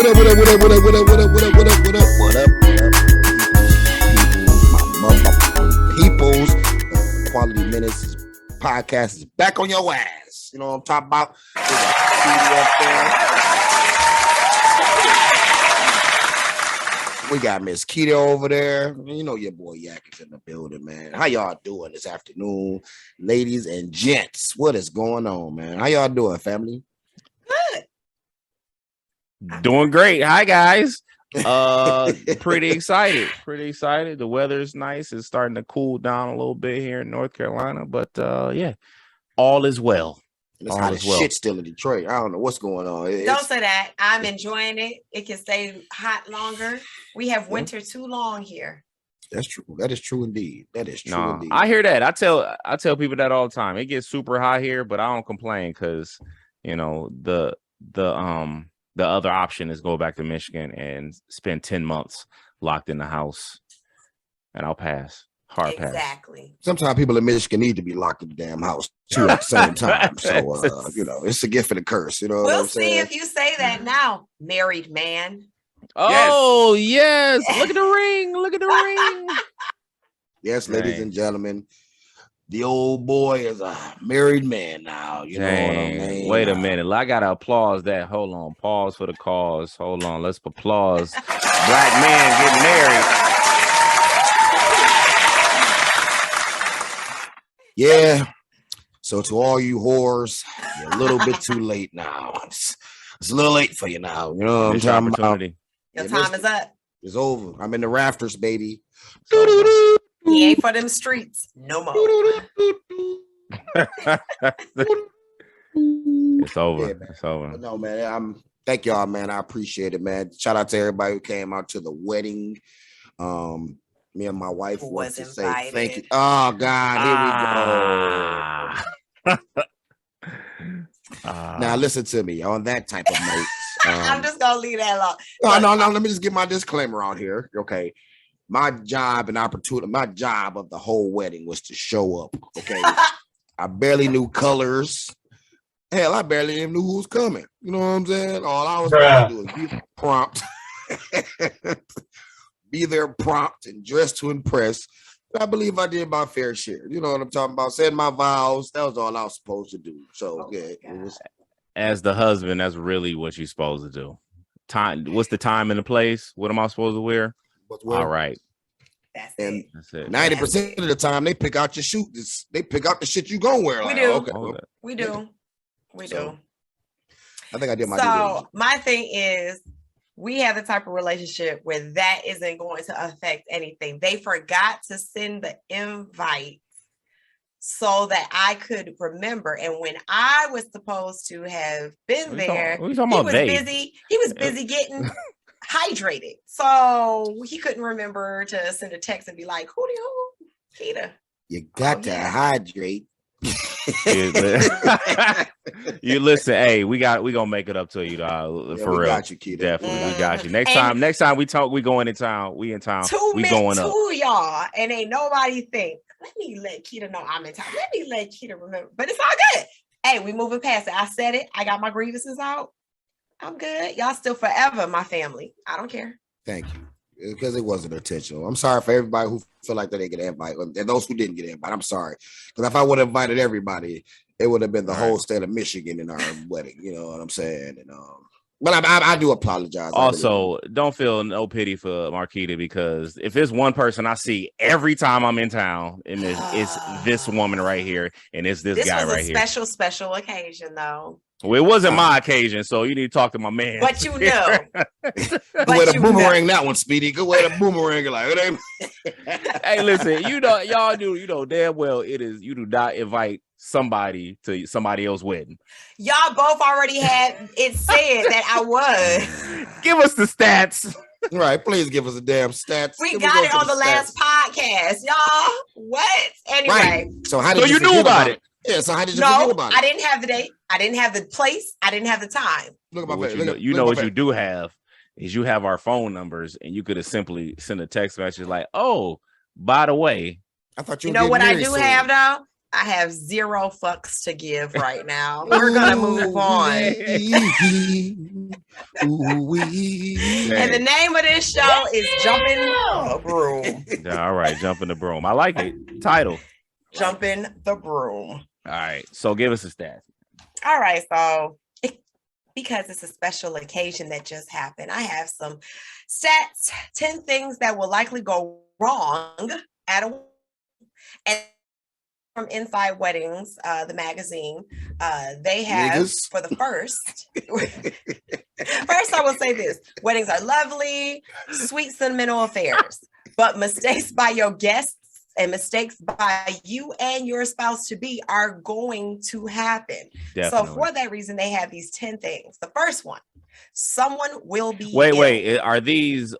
What up, what up, what up, what up, what up, what up, what up, what up, what up, what up, what up, my motherfucking peoples. Quality Minutes podcast is back on your ass. You know what I'm talking about? We got Miss Keita over there. You know your boy YAK is in the building, man. How y'all doing this afternoon, ladies and gents? What is going on, man? How y'all doing, family? Good. Doing great. Hi, guys. Pretty excited. The weather's nice. It's starting to cool down a little bit here in North Carolina, but yeah, all is well. It's hot as shit still in Detroit. I don't know what's going on. Don't say that. I'm enjoying it. It can stay hot longer. We have winter too long here. That's true. That is true indeed. That is true indeed. I hear that. I tell people that all the time. It gets super hot here, but I don't complain because you know the other option is go back to Michigan and spend 10 months locked in the house, and I'll pass. Hard pass. Exactly. Sometimes people in Michigan need to be locked in the damn house too at the same time. So you know, it's a gift and a curse. You know, we'll see if you say that now, married man. Oh yes. Look at the ring. Look at the ring. Yes, ladies and gentlemen. The old boy is a married man now. You know what I mean? Wait a minute. I gotta applause that. Hold on. Pause for the cause. Hold on. Let's applause. Black man getting married. Yeah. So to all you whores, you're a little bit too late now. It's a little late for you now. You know what I'm talking about? Your time is up. It's over. I'm in the rafters, baby. He ain't for them streets no more. It's over. Yeah, it's over. No, man. Thank y'all, man. I appreciate it, man. Shout out to everybody who came out to the wedding. Me and my wife want to say thank you. Oh God, here we go. Now listen to me on that type of note. I'm just gonna leave that alone. No. Let me just get my disclaimer out here. Okay. My job and opportunity, my job of the whole wedding was to show up. Okay. I barely knew colors. Hell, I barely even knew who was coming. You know what I'm saying? All I was supposed to do is be prompt. Be there prompt and dressed to impress. But I believe I did my fair share. You know what I'm talking about? Said my vows. That was all I was supposed to do. So yeah, it was. As the husband, that's really what you're supposed to do. Time. What's the time and the place? What am I supposed to wear? All right. That's it. 90% of the time they pick out your shoes. They pick out the shit you gonna wear. We do. Okay. We do. We do. I think I did my. So my thing is, we have the type of relationship where that isn't going to affect anything. They forgot to send the invite so that I could remember. And when I was supposed to have been there, he was busy. He was busy getting hydrated. So he couldn't remember to send a text and be like, who do you, Keita? You got to hydrate. You listen, hey, we gonna make it up to you, dog. For real. Got you, Keita. Definitely, we got you. Next time we talk, we going in town. We in town. We going up. To y'all, and ain't nobody think. Let me let Keita know I'm in town. Let me let Keita remember. But it's all good. Hey, we moving past it. I said it. I got my grievances out. I'm good. Y'all still forever my family. I don't care. Thank you. Because it wasn't intentional. I'm sorry for everybody who feel like they didn't get an invite, and those who didn't get an invite. I'm sorry, because if I would have invited everybody, it would have been the whole state of Michigan in our wedding. You know what I'm saying? And but I do apologize. Also, don't feel no pity for Marquita, because if it's one person I see every time I'm in town, and it's this woman right here, and it's this guy right here. This was a special occasion, though. Well, it wasn't my occasion, so you need to talk to my man. But you know. Good way to boomerang that one, Speedy. Good way to boomerang it. Like, it ain't. Hey, listen, y'all do damn well it is. You do not invite somebody to somebody else's wedding. Y'all both already had it said that I was. Give us the stats. Right, please give us a damn stats. We got it on the last podcast, y'all. What? Anyway. Right. So how did you knew about it? Yeah, so how did you forget about it? I didn't have the date. I didn't have the place. I didn't have the time. Look at my face. You know what you do have is you have our phone numbers, and you could have simply sent a text message like, "Oh, by the way." I thought you know what I do have though? I have 0 fucks to give right now. We're gonna move on. And the name of this show is Jumping the Broom. Yeah, all right, Jumping the Broom. I like it. Title. Jumping the Broom. All right, so give us a stat. All right, so because it's a special occasion that just happened, I have some stats, 10 things that will likely go wrong at a and from Inside Weddings, the magazine, they have for the first. First, I will say this: weddings are lovely, sweet, sentimental affairs, but mistakes by your guests and mistakes by you and your spouse to be are going to happen. Definitely. So, for that reason, they have these 10 things. The first one: someone will be. Wait. Are these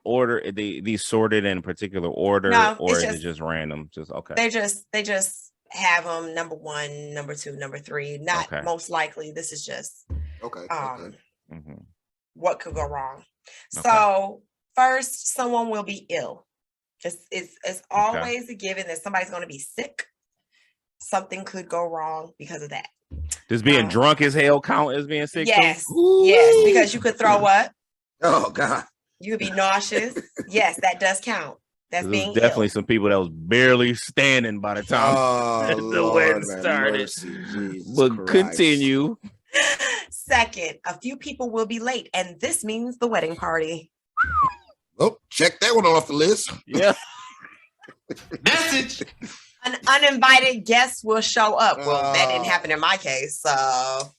these sorted in a particular order, or is it just random? Just okay. They just have them number 1, number 2, number 3. Not most likely. This is just what could go wrong. Okay. So first, someone will be ill. It's always a given that somebody's going to be sick. Something could go wrong because of that. Does being drunk as hell count as being sick? Yes, yes, because you could throw up. Oh God, you could be nauseous. Yes, that does count. That's being definitely ill. Some people that was barely standing by the time the wedding started. But Christ. Continue. Second, a few people will be late, and this means the wedding party. Oh, check that one off the list. Yeah. Message. An uninvited guest will show up. Well, that didn't happen in my case, so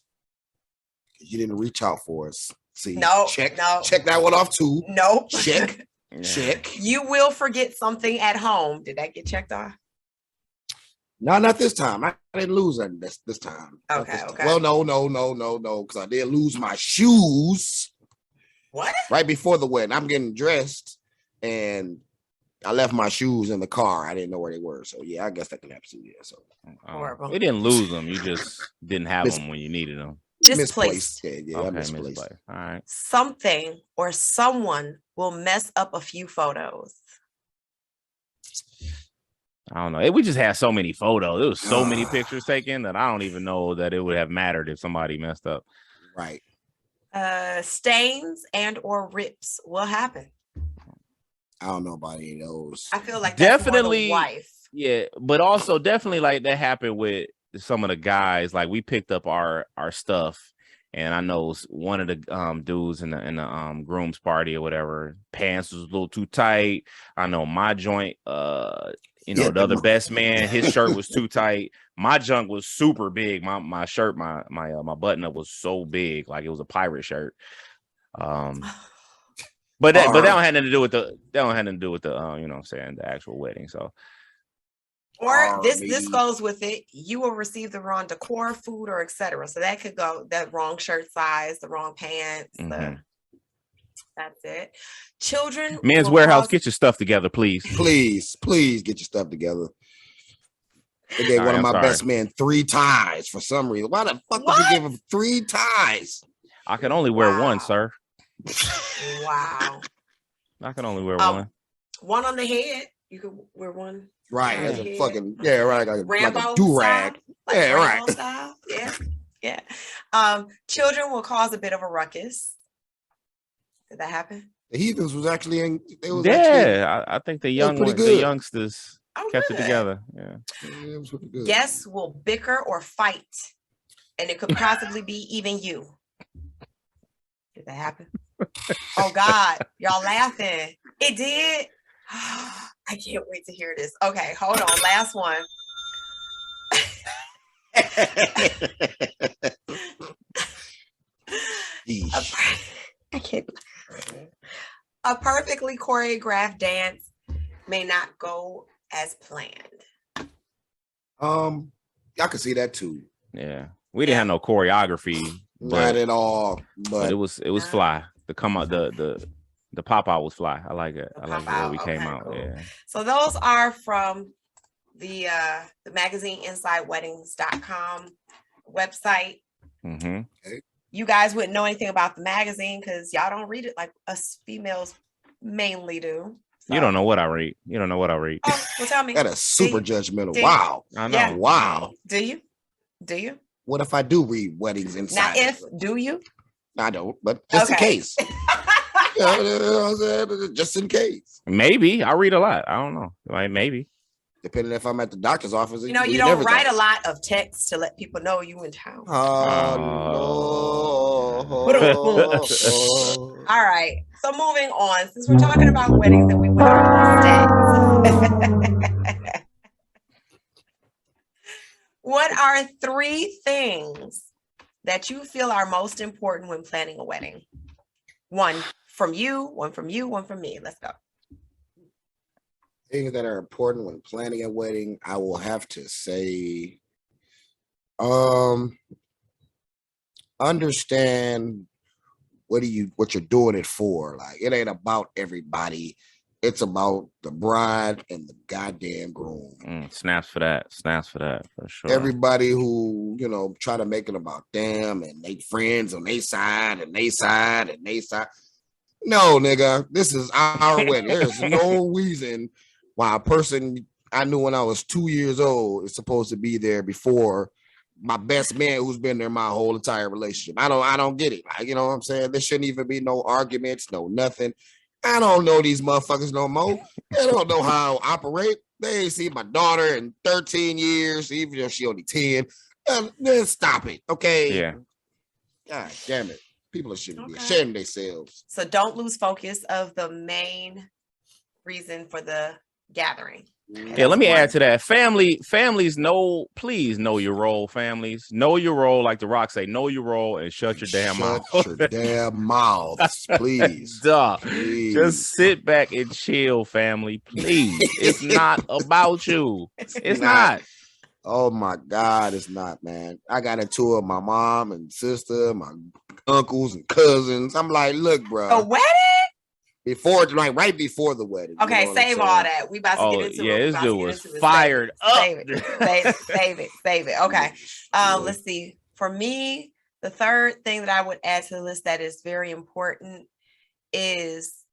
you didn't reach out for us. See, check that one off too. Nope. Check. Check. You will forget something at home. Did that get checked off? No, not this time. I didn't lose that this time. Okay. Well, no, because I did lose my shoes. What? Right before the wedding. I'm getting dressed and I left my shoes in the car. I didn't know where they were. So yeah, I guess that can happen too. Yeah. So horrible. We didn't lose them. You just didn't have them when you needed them. Misplaced. Yeah, okay, misplaced. All right. Something or someone will mess up a few photos. I don't know. We just had so many photos. There was so many pictures taken that I don't even know that it would have mattered if somebody messed up. Right. Stains and or rips will happen. I don't know about any of those. I feel like that's definitely more the wife. Yeah, but also definitely like that happened with some of the guys. Like we picked up our stuff, and I know one of the dudes in the groom's party or whatever, pants was a little too tight. I know my joint, the other best man, his shirt was too tight. My junk was super big. My shirt, my button up was so big, like it was a pirate shirt. But that don't have nothing to do with the you know what I'm saying, the actual wedding. So or this goes with it. You will receive the wrong decor, food, or etc. So that could go that wrong shirt size, the wrong pants. That's it. Children. Men's Warehouse, get your stuff together, please. Please get your stuff together. They gave one of my best men 3 ties for some reason. Why the fuck would you give him 3 ties? I can only wear one, sir. Wow. I can only wear one. One on the head. You could wear one. Right. As a fucking right. Rambo like a do-rag. Like Rambo style. Yeah. Children will cause a bit of a ruckus. Did that happen? The Heathens was actually I think the youngsters kept it together. Yeah. It was pretty good. Guests will bicker or fight, and it could possibly be even you. Did that happen? Oh God, y'all laughing. It did. I can't wait to hear this. Okay, hold on. Last one. I can't. A perfectly choreographed dance may not go as planned. I can see that too. Yeah, we didn't have no choreography. Not at all. But it was fly. The come out the pop out was fly. I like it. I like the way we came out. Cool. Yeah. So those are from the magazine InsideWeddings.com website. Mm-hmm. Okay. You guys wouldn't know anything about the magazine because y'all don't read it like us females mainly do. You don't know what I read. You don't know what I read. Oh, well, tell me. That is super judgmental. Do you? Wow. I know. Yeah. Wow. Do you? Do you? What if I do read weddings Now, inside? do you? I don't, but just in case. You know what I'm saying? Just in case. Maybe I read a lot. I don't know. Like maybe. Depending if I'm at the doctor's office. You know, you don't write a lot of text to let people know you in town. Oh, no. All right. So moving on, since we're talking about weddings and we went over the stats. What are 3 things that you feel are most important when planning a wedding? 1 from you, 1 from you, 1 from me. Let's go. Things that are important when planning a wedding, I will have to say, understand what you're doing it for. Like, it ain't about everybody. It's about the bride and the goddamn groom. Snaps for that. Snaps for that, for sure. Everybody who, try to make it about them and they friends on their side and they side and they side. No, nigga, this is our wedding. There's no reason why a person I knew when I was 2 years old is supposed to be there before my best man who's been there my whole entire relationship. I don't get it. Like, you know what I'm saying? There shouldn't even be no arguments, no nothing. I don't know these motherfuckers no more. They don't know how I operate. They ain't seen my daughter in 13 years, even if she only 10. Then stop it, okay? Yeah. God damn it. People should be ashamed of themselves. So don't lose focus of the main reason for the gathering. Yeah, let me add to that. Families please know your role. Families, know your role. Like The Rock say, know your role and shut your damn mouth. Shut your damn mouths, please. Duh. Please. Just sit back and chill, family. Please. It's not about you. It's not. Oh my God, it's not, man. I got into it with my mom and sister, my uncles and cousins. I'm like, look, bro. A wedding? Right before the wedding. Okay, save all that. We about to get into it. This dude was fired up. Save it. Okay. Let's see. For me, the third thing that I would add to the list that is very important is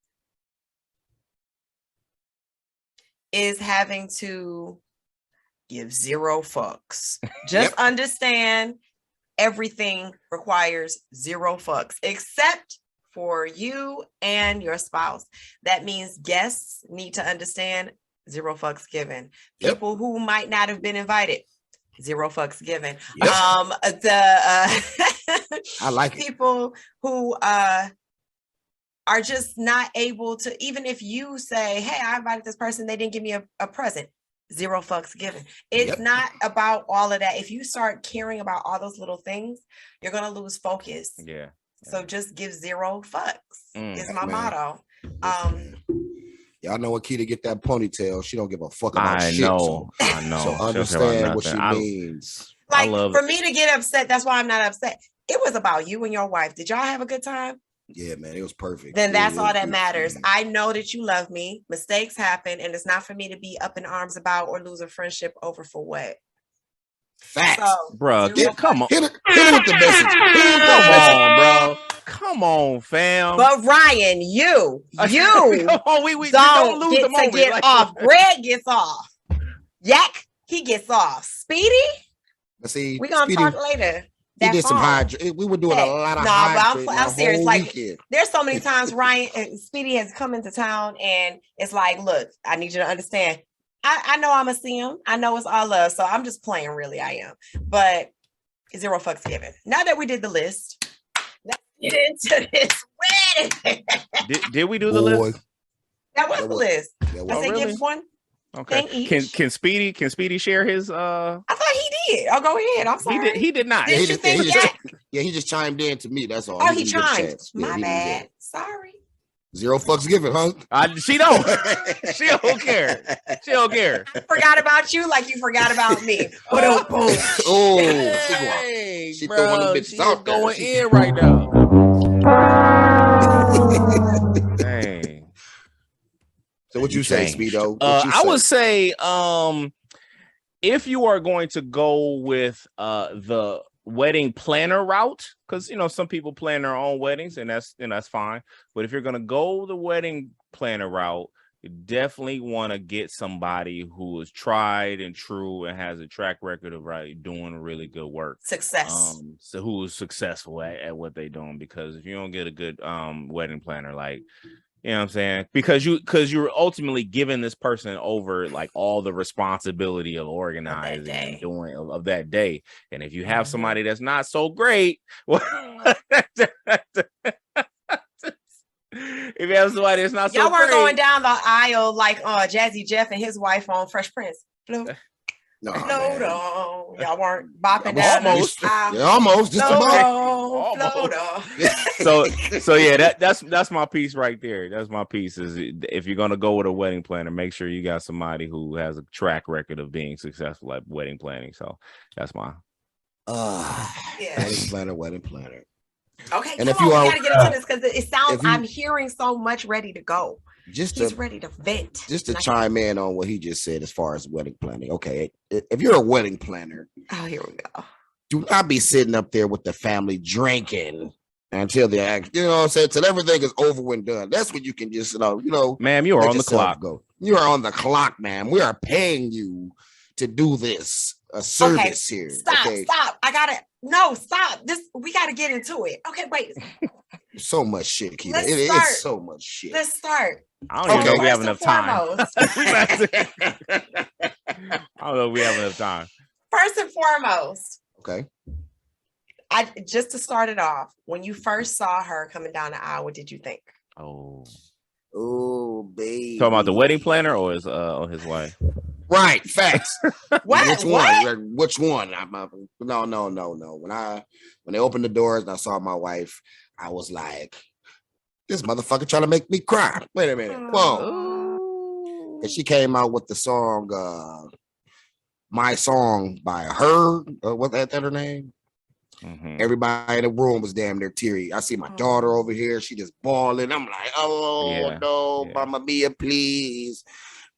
having to give 0 fucks. Just understand everything requires 0 fucks, except for you and your spouse. That means guests need to understand 0 fucks given. People who might not have been invited, 0 fucks given. I like people who are just not able to, even if you say, hey, I invited this person, they didn't give me a present. 0 fucks given. It's not about all of that. If you start caring about all those little things, you're going to lose focus. Yeah. So just give 0 fucks is my motto. Y'all know what key to get that ponytail. She don't give a fuck about shit. I know. So understand what she means. Like, for me to get upset, that's why I'm not upset. It was about you and your wife. Did y'all have a good time? Yeah, man, it was perfect. Then that's all that matters. I know that you love me. Mistakes happen, and it's not for me to be up in arms about or lose a friendship over for what. Facts, bro. Come on. Hit it with the message. Come on, bro. Come on, fam. But Ryan, you we don't lose the moment. Get off. Greg gets off. YAK, he gets off. Speedy, see, we're gonna talk later. He did some hydrate. We were doing a lot of hydrate. I'm serious. Like, there's so many times Ryan and Speedy has come into town, and it's like, look, I need you to understand. I know I'm a CM. I know it's all love, so I'm just playing. Really, I am. But 0 fucks given. Now that we did the list, let's get into this wedding. Did we do the list? That was the list. I said give 1. Okay. Can Speedy share his? I thought he did. Oh, go ahead. I'm sorry. He did not. Did you think that? He just chimed in to me. That's all. Oh, he chimed. My bad. Sorry. 0 fucks given, huh? She don't. She don't care. She don't care. I forgot about you like you forgot about me. She throwing the bitches out there. Going in right now. Dang. So what you say, Speedo? I would say, if you are going to go with the wedding planner route, because some people plan their own weddings, and that's fine. But if you're gonna go the wedding planner route, you definitely want to get somebody who is tried and true and has a track record of doing really good work. Success. So who is successful at what they're doing, because if you don't get a good wedding planner, like, you know what I'm saying? Because you're ultimately giving this person over like all the responsibility of organizing and doing of that day. And if you have somebody that's not so great, well, if you have somebody that's not so y'all weren't great, going down the aisle like Jazzy Jeff and his wife on Fresh Prince. Float on. Y'all weren't bopping down almost. the aisle. Yeah, almost. Just Float on. So yeah, that's my piece right there. That's my piece. Is if you're gonna go with a wedding planner, make sure you got somebody who has a track record of being successful at wedding planning. So that's my wedding planner. Okay, and come on, we gotta get into this because it sounds I'm hearing so much ready to go. He's ready to vent. Just to chime in on what he just said as far as wedding planning. Okay, if you're a wedding planner, here we go. Do not be sitting up there with the family drinking until the act, you know what I'm saying, till everything is over and done. That's when you can just, ma'am, you are on the clock. Go. You are on the clock, ma'am. We are paying you to do this, a service here. Stop. Stop. We got to get into it. Okay, wait. So much shit, Keita. It's so much shit. Let's start. I don't even know if we have enough time. I don't know if we have enough time. First and foremost. Okay. Just to start it off, when you first saw her coming down the aisle, what did you think? Oh, baby. Talking about the wedding planner or his wife? Right, facts. Which one? Which one? No. When they opened the doors and I saw my wife, I was like, this motherfucker trying to make me cry. Wait a minute. Whoa. And she came out with the song, My Song by her. What's that her name? Mm-hmm. Everybody in the room was damn near teary. I see my daughter over here. She just bawling. I'm like, Mama Mia, please.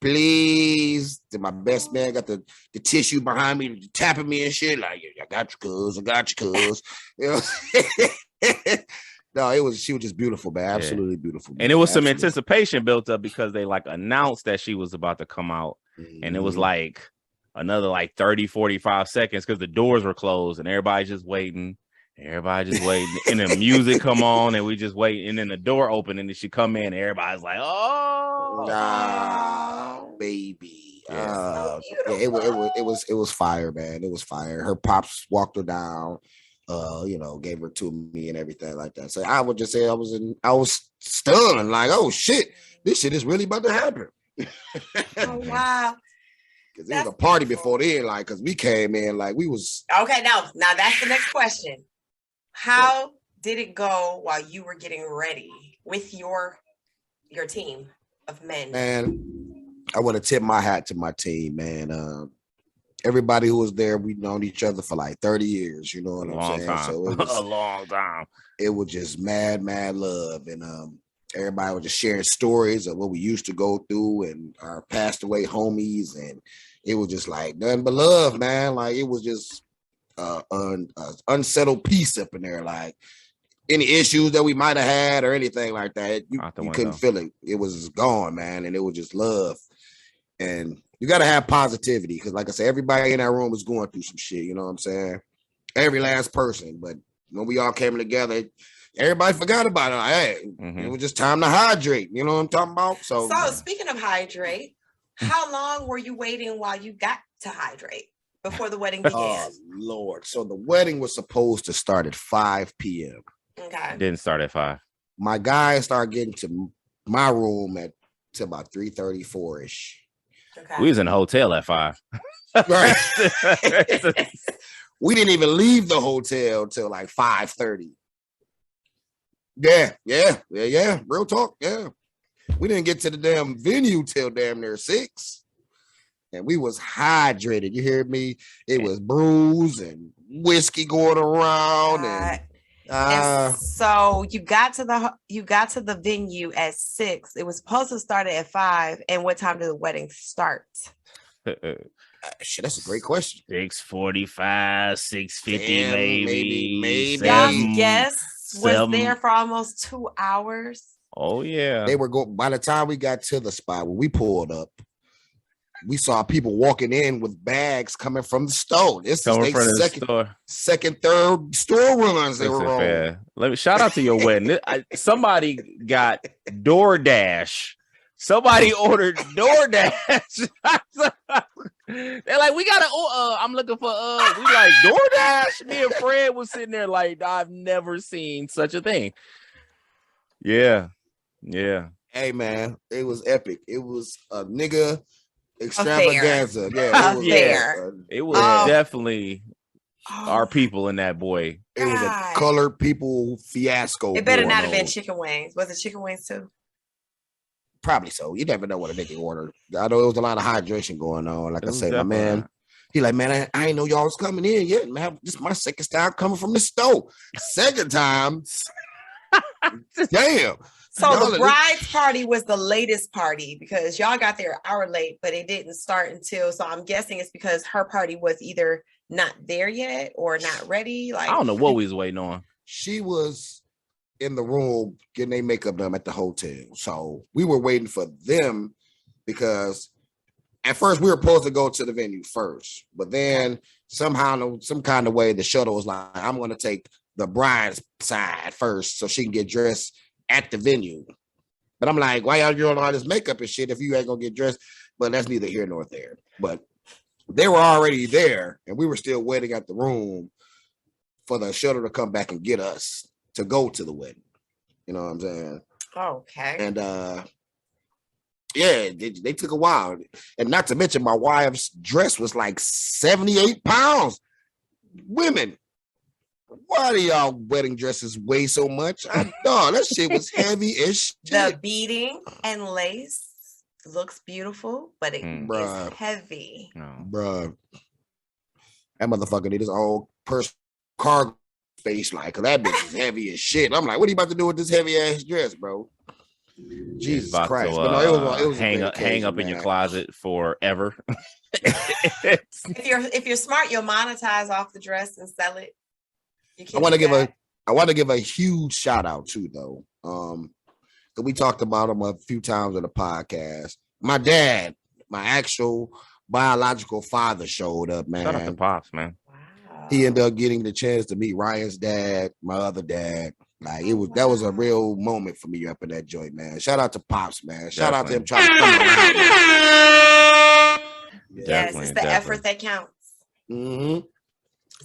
Please. Then my best man got the tissue behind me, tapping me and shit. Like, I got you, cuz. You know? No, she was just beautiful, man. Absolutely beautiful. Man. And it was some anticipation built up because they like announced that she was about to come out. Mm-hmm. And it was like another like 30, 45 seconds because the doors were closed and everybody's just waiting. And the music come on and we just wait. And then the door opened and then she come in and everybody's like, baby. It was fire, man. It was fire. Her pops walked her down. Gave her to me and everything like that. So I would just say I was stunned, like, oh shit, this shit is really about to happen. Oh wow. Because it was a party before then, like, because we came in like we was okay. Now that's the next question. How did it go while you were getting ready with your team of men? Man, I want to tip my hat to my team, man. Everybody who was there, we've known each other for like 30 years, you know what I'm saying? Time. So it was a long time. It was just mad love. And everybody was just sharing stories of what we used to go through and our passed away homies. And it was just like nothing but love, man. Like it was just unsettled peace up in there. Like any issues that we might have had or anything like that, you couldn't feel it. It was gone, man. And it was just love. And you got to have positivity because, like I said, everybody in that room was going through some shit. You know what I'm saying? Every last person. But when we all came together, everybody forgot about it. Like, hey, It was just time to hydrate. You know what I'm talking about? So speaking of hydrate, how long were you waiting while you got to hydrate before the wedding began? Oh, Lord. So the wedding was supposed to start at 5 p.m. Okay. Didn't start at 5. My guys started getting to my room to about 3:34-ish. Okay. We was in a hotel at 5. Right. We didn't even leave the hotel till like 5:30. Yeah. Real talk. Yeah. We didn't get to the damn venue till damn near 6. And we was hydrated. You hear me? It was brews and whiskey going around. And so you got to the venue at 6. It was supposed to start at 5. And what time did the wedding start? Shit, that's a great question. 6:45, 6:50, maybe. Y'all guess was there for almost 2 hours. Oh yeah. They were going. By the time we got to the spot when we pulled up, we saw people walking in with bags coming from the store. This is their second, third store runs they were on. Let me shout out to your wedding. Somebody got DoorDash. Somebody ordered DoorDash. They're like, we gotta. I'm looking for. We like DoorDash. Me and Fred was sitting there like, I've never seen such a thing. Yeah. Hey man, it was epic. It was a nigga extravaganza. It was definitely our people in that boy. It was a colored people fiasco. It better not have been chicken wings. Was it chicken wings too? Probably so. You never know what a nigga ordered. I know it was a lot of hydration going on. Like I said, my man, he like, man, I ain't know y'all was coming in yet, man. This is my second time coming from the store. Second time, damn. So the bride's party was the latest party because y'all got there an hour late, but it didn't start until. So I'm guessing it's because her party was either not there yet or not ready. Like, I don't know what we was waiting on. She was in the room getting their makeup done at the hotel. So we were waiting for them because at first we were supposed to go to the venue first, but then somehow, some kind of way, the shuttle was like, I'm going to take the bride's side first so she can get dressed at the venue. But I'm like, why y'all doing all this makeup and shit if you ain't gonna get dressed? But that's neither here nor there. But they were already there and we were still waiting at the room for the shuttle to come back and get us to go to the wedding. You know what I'm saying? Okay. And they took a while. And not to mention my wife's dress was like 78 pounds. Women, why do y'all wedding dresses weigh so much? That shit was heavy as shit. The beading and lace looks beautiful, but it is heavy. Bruh. That motherfucker need his own personal cargo space, like, cause that bitch is heavy as shit. I'm like, what are you about to do with this heavy ass dress, bro? Jesus Christ. But no, it was hang up in your closet forever. If you're smart, you'll monetize off the dress and sell it. I want to give a huge shout out too, though. Cause we talked about him a few times on the podcast. My dad, my actual biological father, showed up, man. Shout out to Pops, man. Wow. He ended up getting the chance to meet Ryan's dad, my other dad. Like that was a real moment for me up in that joint, man. Shout out to Pops, man. Shout out to him trying to come around. Yes, it's the effort that counts. Mm-hmm.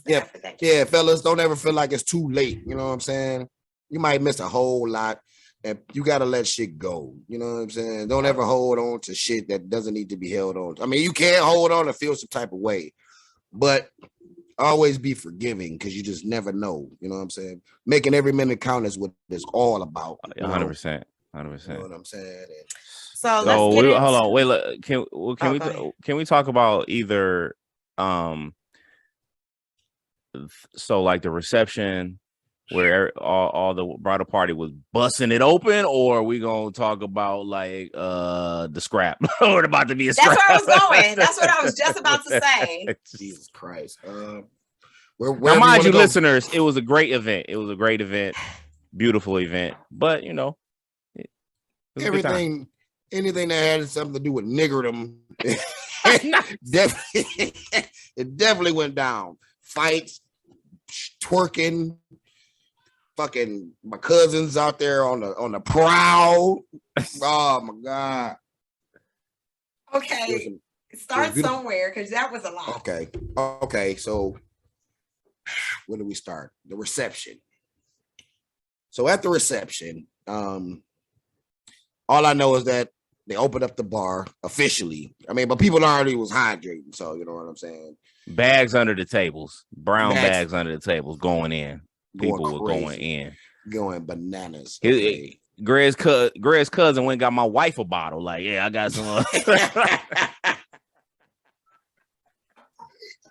Yeah, fellas, don't ever feel like it's too late. You know what I'm saying? You might miss a whole lot, and you gotta let shit go. You know what I'm saying? Don't ever hold on to shit that doesn't need to be held on. I mean, you can't hold on and feel some type of way, but always be forgiving because you just never know. You know what I'm saying? Making every minute count is what it's all about. 100%. 100%. You know what I'm saying? So hold on. Wait, look, can we talk about either so like the reception where all the bridal party was busting it open, or are we gonna talk about like the scrap? Or about to be a scrap? That's where I was going. That's what I was just about to say. Jesus Christ. Now, mind you, listeners, it was a great event. It was a great event, beautiful event. But you know, anything that had something to do with niggerdom, it definitely went down. Fights, twerking, fucking my cousins out there on the prowl. Oh my God. Okay. Start somewhere because that was a lot. Okay. So where do we start? The reception. So at the reception, all I know is that they opened up the bar officially. I mean, but people already was hydrating, so you know what I'm saying. Bags under the tables, brown bags under the tables, going in. People were going in, going bananas. Greg's cousin went and got my wife a bottle. Like, yeah, I got some.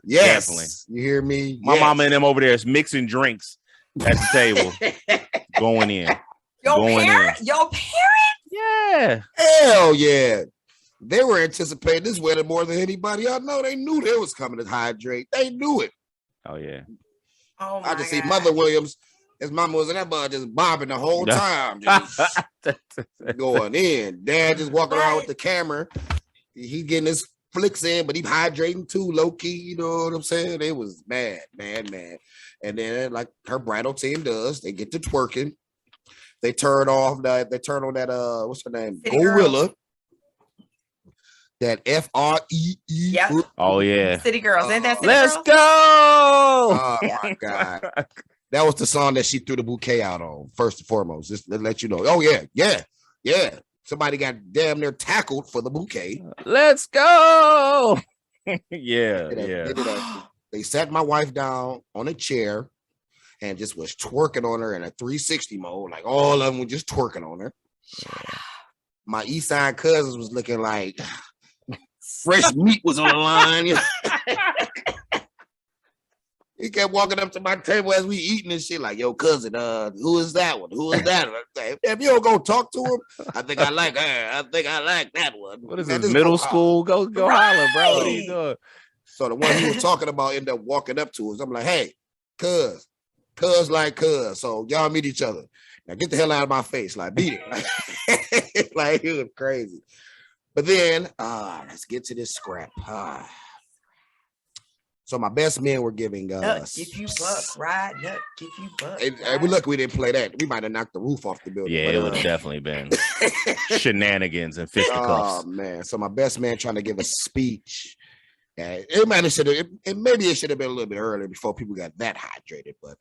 Yes, definitely. You hear me? My mama and them over there is mixing drinks at the table, going in. Your parents? Yeah. Hell yeah. They were anticipating this wedding more than anybody I know. They knew they was coming to hydrate. They knew it. Oh yeah. Oh my I just see Mother Williams His mama was in that bud just bobbing the whole time, just going in. Dad just walking around with the camera. He getting his flicks in, but he hydrating too, low key. You know what I'm saying? It was mad. And then, like her bridal team does, they get to twerking. They turn on that. What's her name? City Gorilla. That FREE. Yep. Oh yeah. City Girls. Ain't that City Let's Girls? go. Oh my God. That was the song that she threw the bouquet out on, first and foremost. Just to let you know. Oh, yeah. Somebody got damn near tackled for the bouquet. Let's go. Yeah. They sat my wife down on a chair and just was twerking on her in a 360 mode. Like all of them were just twerking on her. My East Side cousins was looking like fresh meat was on the line. He kept walking up to my table as we eating and shit, like, yo, cousin, who is that one? Who is that one? If you don't go talk to him, I think I like her. I think I like that one. What is this, middle school? Go holler, bro. What are you doing? So the one he was talking about ended up walking up to us. I'm like, hey, cuz like cuz. So y'all meet each other. Now get the hell out of my face. Like, beat it. Like, it was crazy. But then, let's get to this scrap. So my best men were giving us. If you buck, ride, nut, if you buck. We didn't play that. We might have knocked the roof off the building. Yeah, it would have definitely been shenanigans and fisticuffs. Oh man! So my best man trying to give a speech. Maybe it should have been a little bit earlier before people got that hydrated, but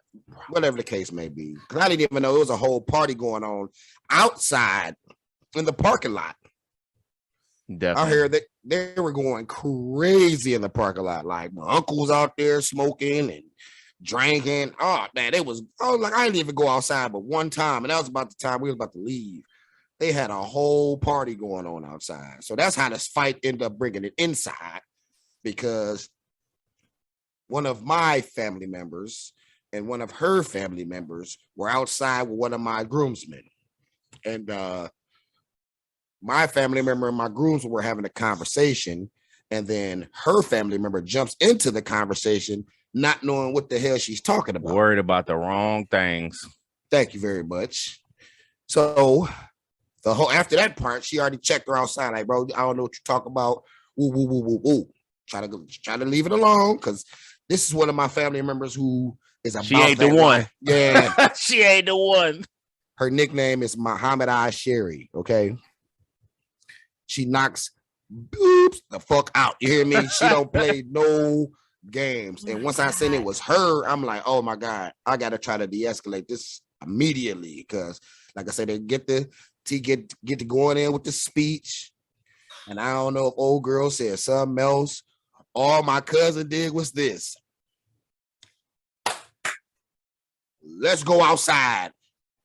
whatever the case may be. Because I didn't even know there was a whole party going on outside in the parking lot. Definitely. I heard that they were going crazy in the parking lot. Like my uncle was out there smoking and drinking. Oh man, I was like, I didn't even go outside but one time, and that was about the time we was about to leave. They had a whole party going on outside. So that's how this fight ended up bringing it inside, because one of my family members and one of her family members were outside with one of my groomsmen. And my family member and my groomsmen were having a conversation, and then her family member jumps into the conversation, not knowing what the hell she's talking about. Worried about the wrong things. Thank you very much. So after that part, she already checked her outside. Like, bro, I don't know what you're talking about. Woo, woo, woo, woo, woo. Try to leave it alone, because this is one of my family members who is about. She ain't the one. Life. Yeah, she ain't the one. Her nickname is Muhammad Sherry. Okay. She knocks boops the fuck out. You hear me? She don't play no games. And once I seen it was her, I'm like, oh my God, I gotta try to de-escalate this immediately. Because like I said, they get to going in with the speech. And I don't know if old girl said something else. All my cousin did was this. Let's go outside.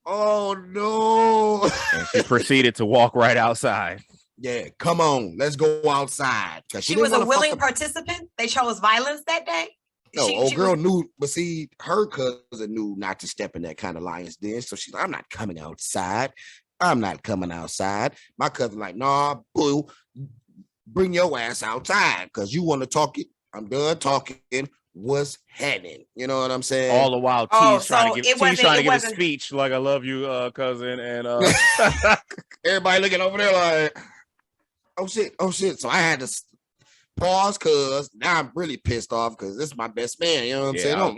Oh no. And she proceeded to walk right outside. Yeah, come on, let's go outside. She was a willing participant. They chose violence that day. No, girl knew, but see, her cousin knew not to step in that kind of lion's den. So she's like, I'm not coming outside. I'm not coming outside. My cousin like, nah, boo, bring your ass outside because you want to talk it. I'm done talking. What's happening? You know what I'm saying? All the while, T's trying to give a speech like, I love you, cousin. And everybody looking over there like, oh shit. So I had to pause because now I'm really pissed off because this is my best man. You know what I'm saying?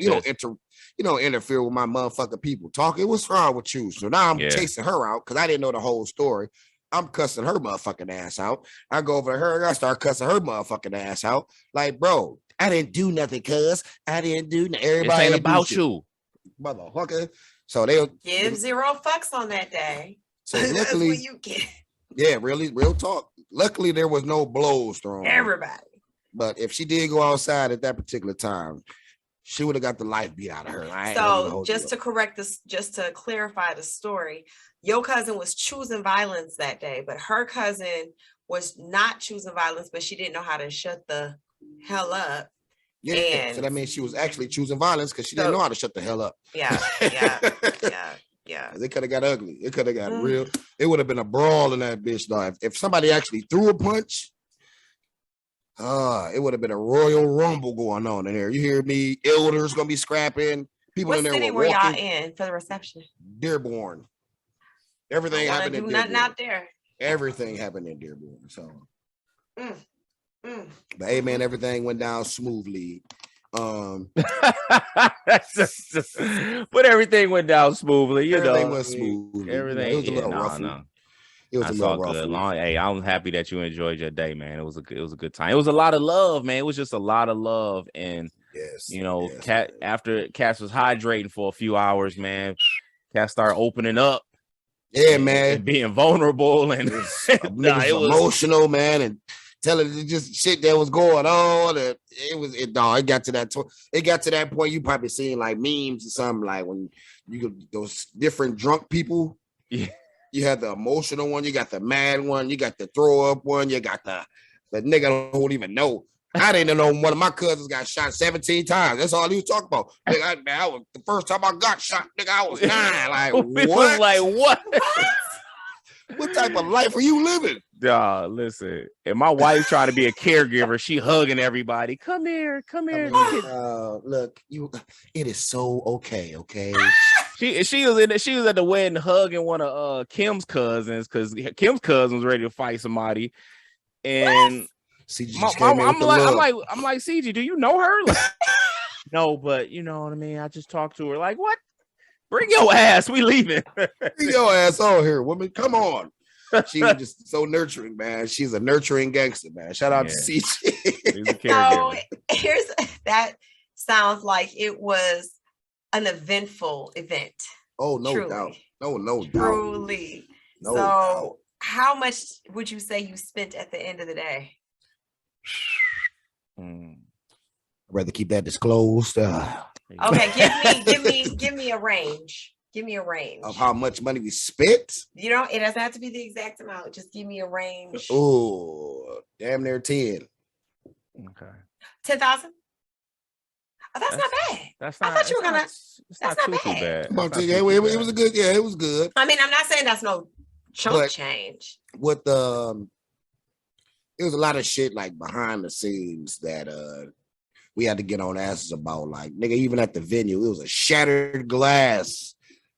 You don't interfere with my motherfucking people talking. What's wrong with you? So now I'm chasing her out because I didn't know the whole story. I'm cussing her motherfucking ass out. I go over to her and I start cussing her motherfucking ass out. Like, bro, I didn't do nothing, cuz. I didn't do nothing. Everybody ain't about you. Motherfucker. So they'll give zero fucks on that day. So luckily, you get. Yeah, really, real talk. Luckily, there was no blows thrown. Everybody. But if she did go outside at that particular time, she would have got the life beat out of her. So just to correct this, just to clarify the story, your cousin was choosing violence that day, but her cousin was not choosing violence, but she didn't know how to shut the hell up. Yeah, so that means she was actually choosing violence because she didn't know how to shut the hell up. Yeah. It could have got ugly. It could have got real. It would have been a brawl in that bitch. Though. If somebody actually threw a punch, it would have been a royal rumble going on in here. You hear me? Elders gonna be scrapping. People What in there city were were y'all walking. in for the reception? Dearborn. Everything I happened do in nothing Dearborn. out there. Everything happened in Dearborn. So, Mm, mm. but hey, man, everything went down smoothly. But everything went down smoothly, you Everything know. went smoothly. Everything, It was a little no, ruffle. no. It was That's a little all good. ruffle. Hey, I'm happy that you enjoyed your day, man. It was a good time. It was a lot of love, man. It was just a lot of love, and Yes, you know, yes, Cat man. after Cass was hydrating for a few hours, man. Cat started opening up, Yeah, and man. being vulnerable, and Niggas it was emotional, man, and telling just shit that was going on. And it got to that point. You probably seen like memes or something like when those different drunk people. yeah. You had the emotional one, you got the mad one, you got the throw up one, you got the nigga don't even know. I didn't know one of my cousins got shot 17 times. That's all he was talking about. Nigga, I was the first time I got shot, nigga, I was 9. Like, It was like what? What type of life are you living? Listen. And my wife trying to be a caregiver, she hugging everybody. Come here. Look, it is so okay. She was at the wedding hugging one of Kim's cousins because Kim's cousin was ready to fight somebody. And I'm like, CG, do you know her? Like, no, but you know what I mean. I just talked to her. Like, what? Bring your ass. We leaving. Bring your ass on here, woman. Come on. She was just so nurturing, man. She's a nurturing gangster, man. Shout out to CG. So that sounds like it was an eventful event. Oh, no Truly. doubt. No Truly. doubt. So how much would you say you spent at the end of the day? I'd rather keep that disclosed. Okay, give me a range. Give me a range of how much money we spent. You know, it doesn't have to be the exact amount. Just give me a range. Oh, damn near 10. Okay. 10,000. Oh, that's not bad. That's not. I thought you were gonna. That's not too bad. It was a good. Yeah, it was good. I mean, I'm not saying that's no chunk change. With it was a lot of shit like behind the scenes that we had to get on asses about. Like, nigga, even at the venue, it was a shattered glass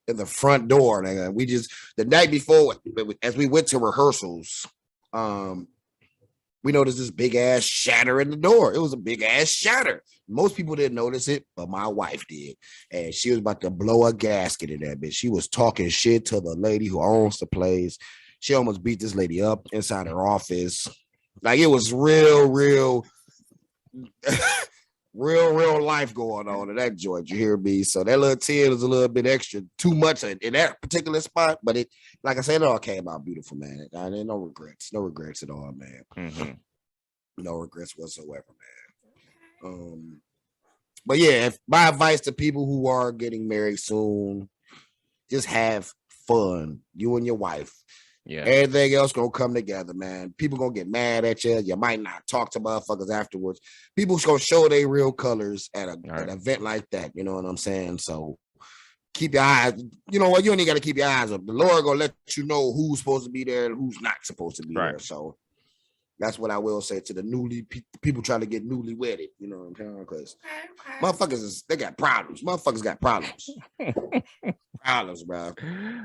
in the front door. Nigga. We just the night before, as we went to rehearsals, we noticed this big ass shatter in the door. It was a big ass shatter. Most people didn't notice it, but my wife did. And she was about to blow a gasket in that bitch. She was talking shit to the lady who owns the place. She almost beat this lady up inside her office. Like, it was real life going on in that joint. You hear me? So that little 10 is a little bit extra, too much in that particular spot. But it, like I said, it all came out beautiful, man. I didn't no regrets at all, man. Mm-hmm. No regrets whatsoever, man. But yeah, my advice to people who are getting married soon, just have fun. You and your wife. Yeah. Everything else gonna come together, man. People gonna get mad at you. You might not talk to motherfuckers afterwards. People gonna show their real colors at an event like that. You know what I'm saying? So keep your eyes. You know what? You only got to keep your eyes up. The Lord gonna let you know who's supposed to be there and who's not supposed to be there. So that's what I will say to the people trying to get newly wedded. You know what I'm saying? Because motherfuckers they got problems. Motherfuckers got problems. Problems, bro.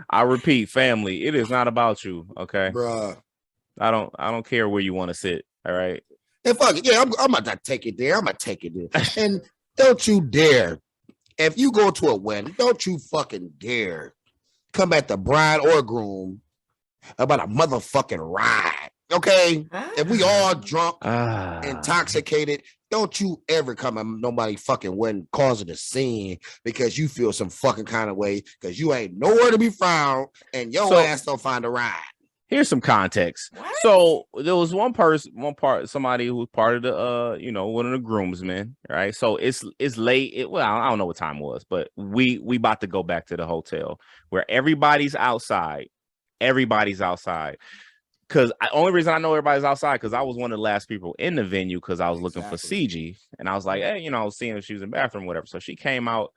I repeat, family, it is not about you, okay, bro. I don't care where you want to sit. All right, and fuck it, yeah, I'm about to take it there. I'm gonna take it there. And don't you dare, if you go to a wedding, don't you fucking dare come at the bride or groom about a motherfucking ride. Okay, if we all drunk, intoxicated, don't you ever come at nobody fucking wedding causing a scene because you feel some fucking kind of way because you ain't nowhere to be found and your ass don't find a ride. Here's some context. What? So there was somebody who was part of the one of the groomsmen, right? So it's late. I don't know what time it was, but we about to go back to the hotel where everybody's outside. Because only reason I know everybody's outside because I was one of the last people in the venue because I was looking for CG and I was like, hey, I was seeing if she was in the bathroom, whatever. So she came out,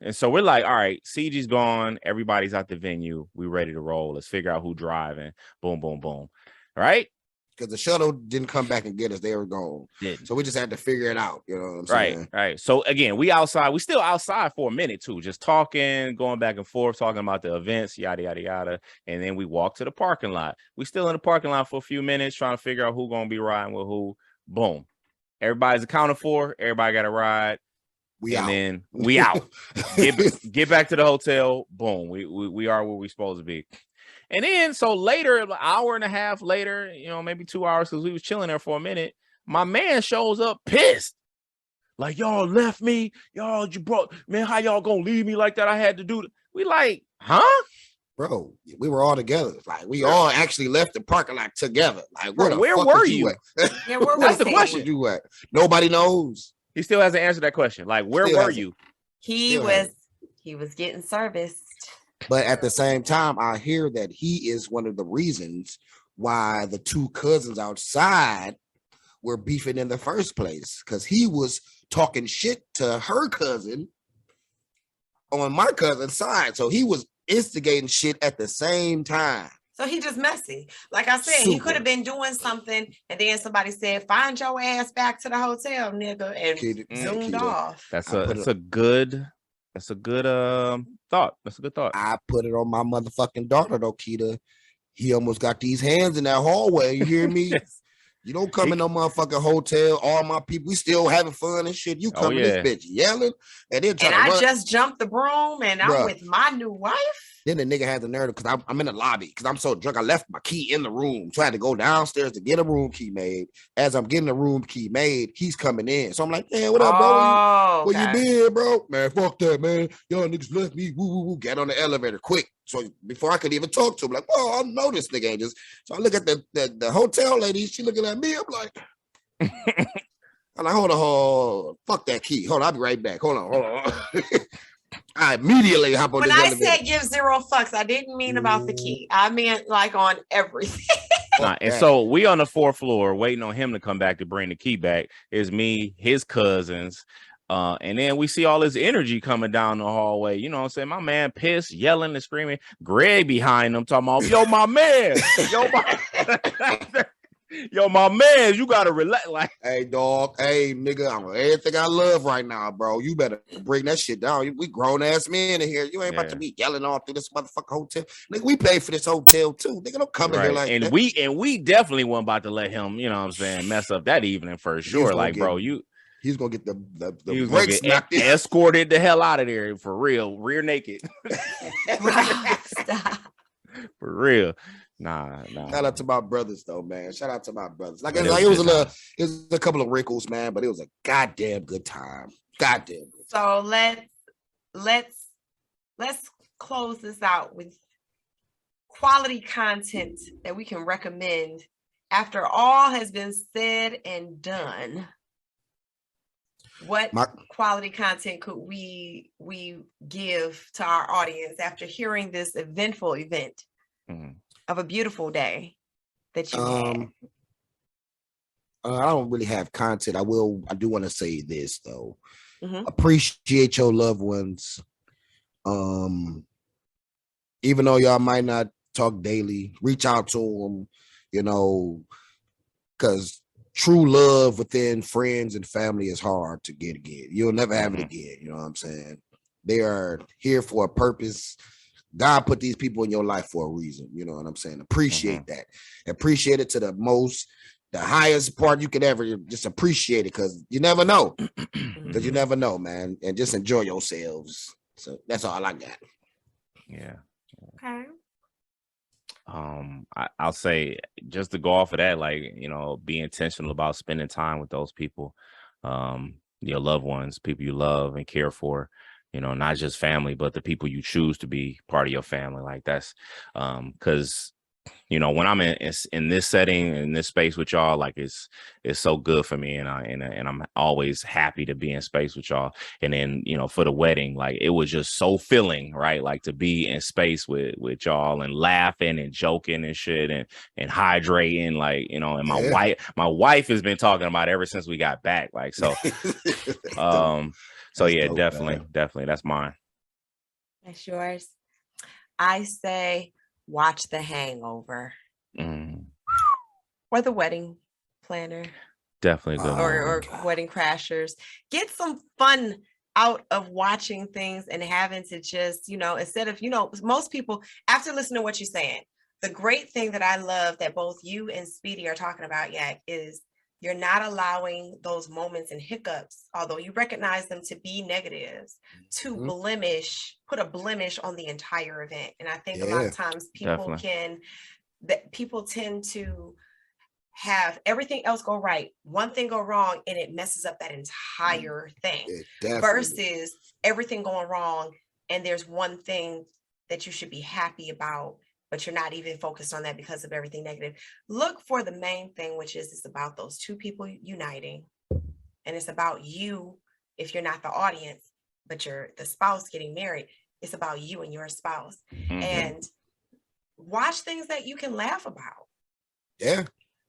and so we're like, all right, CG's gone, everybody's at the venue, we ready to roll. Let's figure out who driving. Boom, boom, boom. All right. because the shuttle didn't come back and get us. They were gone. Didn't. So we just had to figure it out. You know what I'm saying? Right. So again, we outside. We still outside for a minute too, just talking, going back and forth, talking about the events, yada yada yada. And then we walk to the parking lot. We still in the parking lot for a few minutes, trying to figure out who's gonna be riding with who. Boom. Everybody's accounted for. Everybody got a ride. Then we out. Get back to the hotel. Boom. We are where we supposed to be. And then so later, an hour and a half later, maybe 2 hours, because we was chilling there for a minute. My man shows up pissed. Like, y'all left me. Y'all, man, how y'all gonna leave me like that? I had to do it. We like, huh? Bro, we were all together. Like, we all actually left the parking lot together. Like, where were you? Yeah, where That's was the question. You at? Nobody knows. He still hasn't answered that question. Like, where were you? He was getting serviced. But at the same time, I hear that he is one of the reasons why the two cousins outside were beefing in the first place, because he was talking shit to her cousin on my cousin's side. So he was instigating shit at the same time. So he just messy. Like I said, he could have been doing something, and then somebody said, "Find your ass back to the hotel, nigga," and zoomed off. That's a good thought. That's a good thought. I put it on my motherfucking daughter though, Keita. He almost got these hands in that hallway. You hear me? You don't come in no motherfucking hotel. All my people, we still having fun and shit. You come in this bitch yelling, and then just jumped the broom, and I'm with my new wife. Then the nigga had the nerve, because I'm in the lobby because I'm so drunk. I left my key in the room, so I had to go downstairs to get a room key made. As I'm getting the room key made, he's coming in. So I'm like, man, what up, bro? Where you been, bro? Man, fuck that, man. Y'all niggas left me. Woo, woo, woo. Get on the elevator quick. So before I could even talk to him, like, oh, I know this nigga ain't just. So I look at the hotel lady. She looking at me. I'm like, I'm like, hold on. Fuck that key. Hold on, I'll be right back. Hold on. I immediately hop on. When I said give zero fucks, I didn't mean about the key. I meant like on everything. And so we on the 4th floor waiting on him to come back to bring the key back. It's me, his cousins. And then we see all this energy coming down the hallway. You know what I'm saying? My man pissed, yelling and screaming. Greg behind him talking about, yo, my man. Yo, my man, you gotta relax. Like, hey, dog. Hey, nigga, I'm everything I love right now, bro. You better bring that shit down. We grown ass men in here. You ain't about to be yelling all through this motherfucking hotel. Nigga, we pay for this hotel too. Nigga, don't come in here like that. We definitely weren't about to let him, you know what I'm saying, mess up that evening for sure. Like, bro, he's gonna get the brakes knocked in. Escorted the hell out of there for real, rear naked. Stop. For real. Nah. Shout out to my brothers though, man. Shout out to my brothers. Like, it was a couple of wrinkles, man, but it was a goddamn good time. Goddamn good time. So let's close this out with quality content that we can recommend after all has been said and done. What quality content could we give to our audience after hearing this eventful event of a beautiful day that you had? I don't really have content. I do want to say this though. Appreciate your loved ones. Even though y'all might not talk daily, reach out to them, because true love within friends and family is hard to get again. You'll never have it again. You know what I'm saying? They are here for a purpose. God put these people in your life for a reason. You know what I'm saying? Appreciate that. Appreciate it to the highest part you could ever. Just appreciate it, because you never know. Because you never know, man. And just enjoy yourselves. So that's all I got. Yeah. Okay. I'll say, just to go off of that, like, be intentional about spending time with those people, your loved ones, people you love and care for, not just family, but the people you choose to be part of your family. Like, that's because when I'm in this setting, in this space with y'all, like, it's so good for me, and I'm always happy to be in space with y'all. And then for the wedding, like, it was just so filling, right? Like, to be in space with y'all and laughing and joking and shit and hydrating, like, and my wife has been talking about it ever since we got back, like, so so yeah, dope, definitely that's mine. That's yours. I say watch The Hangover. Or the wedding planner. Definitely a good movie. Or wedding crashers. Get some fun out of watching things and having to just, instead of, most people, after listening to what you're saying, the great thing that I love that both you and Speedy are talking about, Yak, is you're not allowing those moments and hiccups, although you recognize them to be negatives, to put a blemish on the entire event. And I think a lot of times people tend to have everything else go right, one thing go wrong, and it messes up that entire thing. Versus everything going wrong, and there's one thing that you should be happy about, but you're not even focused on that because of everything negative. Look for the main thing, which is it's about those two people uniting, and it's about you. If you're not the audience, but you're the spouse getting married, it's about you and your spouse. And watch things that you can laugh about. Yeah.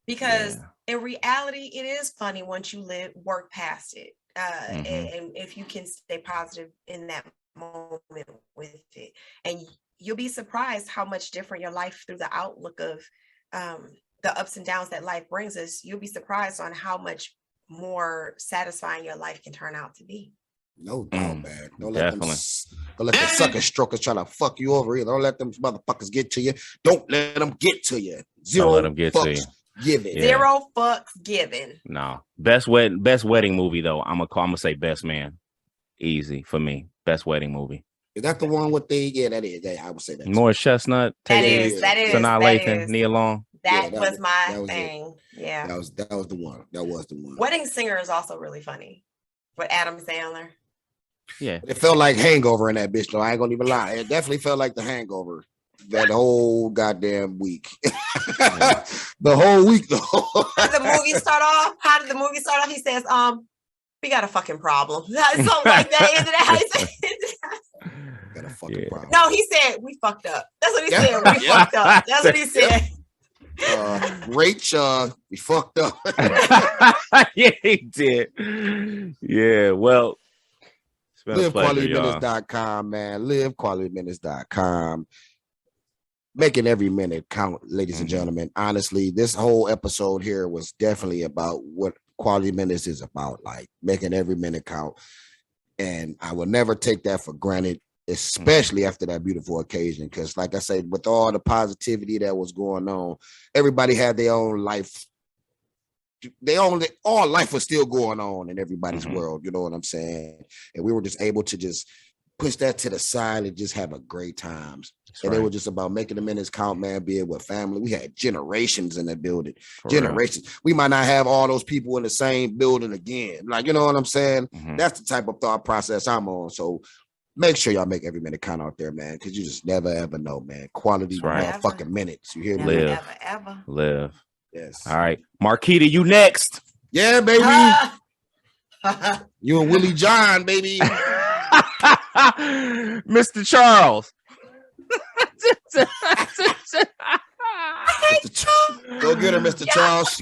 Because in reality, it is funny once you work past it. And if you can stay positive in that moment with it. And you'll be surprised how much different your life through the outlook of the ups and downs that life brings us. You'll be surprised on how much more satisfying your life can turn out to be. No doubt, man. Don't let the sucker strokers try to fuck you over either. Don't let them motherfuckers get to you. Don't let them get to you. Don't let them get to you. Given. Yeah. 0 fucks given. No. Best wedding movie though. I'm gonna say Best Man. Easy for me. Best wedding movie. Is that the one with that is. I would say that. Morris Chestnut. That is. Sanaa Lathan, Nia Long. That was my thing. Yeah. That was the one. That was the one. Wedding Singer is also really funny. With Adam Sandler. Yeah. It felt like Hangover in that bitch though. I ain't gonna even lie. It definitely felt like the Hangover. That whole goddamn week. The whole week though. How did the movie start off? He says, we got a fucking problem. Something like that. Isn't that how he said it? Got a fucking problem. No, he said we fucked up. That's what he said. We fucked up. That's what he said. Rach, we fucked up. Yeah, he did. Yeah, well. LiveQualityMinutes.com, man. LiveQualityMinutes.com. Making every minute count, ladies and gentlemen. Honestly, this whole episode here was definitely about what Quality Minutes is about, like making every minute count. And I will never take that for granted, especially after that beautiful occasion. Because, like I said, with all the positivity that was going on, everybody had their own life. All life was still going on in everybody's world. You know what I'm saying? And we were just able to just push that to the side and just have a great times. It was just about making the minutes count, man, be it with family. We had generations in the building. Generations. We might not have all those people in the same building again. Like, you know what I'm saying? That's the type of thought process I'm on. So make sure y'all make every minute count out there, man, because you just never, ever know, man. Quality motherfucking minutes. You hear me? Live. Yes. All right. Marquita, you next. Yeah, baby. You and Willie John, baby. Mr. Charles. Go get her, Mr. Charles.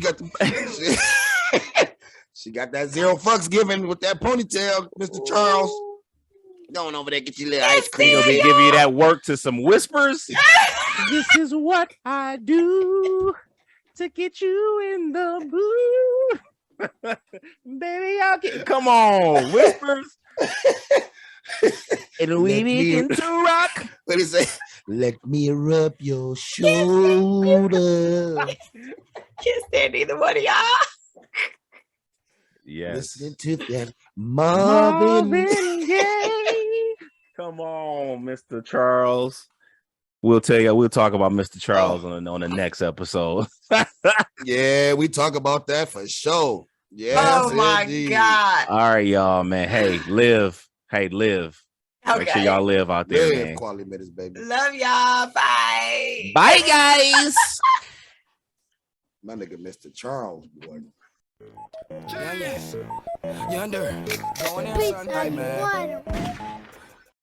She got that 0 fucks given with that ponytail, Mr. Charles. Going over there, get your little ice cream. He'll be giving you that work to some whispers. This is what I do to get you in the mood. Baby, come on, whispers. And we begin to rock. What do you say? Let me rub your shoulder. Can't stand either one of y'all. Yes. Listen to that Marvin Gaye. Come on, Mr. Charles. We'll talk about Mr. Charles on the next episode. Yeah, we talk about that for sure. Yes, oh my God. All right, y'all, man. Hey, live. Okay. Make sure y'all live out there, man. Quality minutes, baby. Love y'all. Bye. Bye, guys. My nigga, Mr. Charles, boy. Yonder. Going in, son. Hey, man.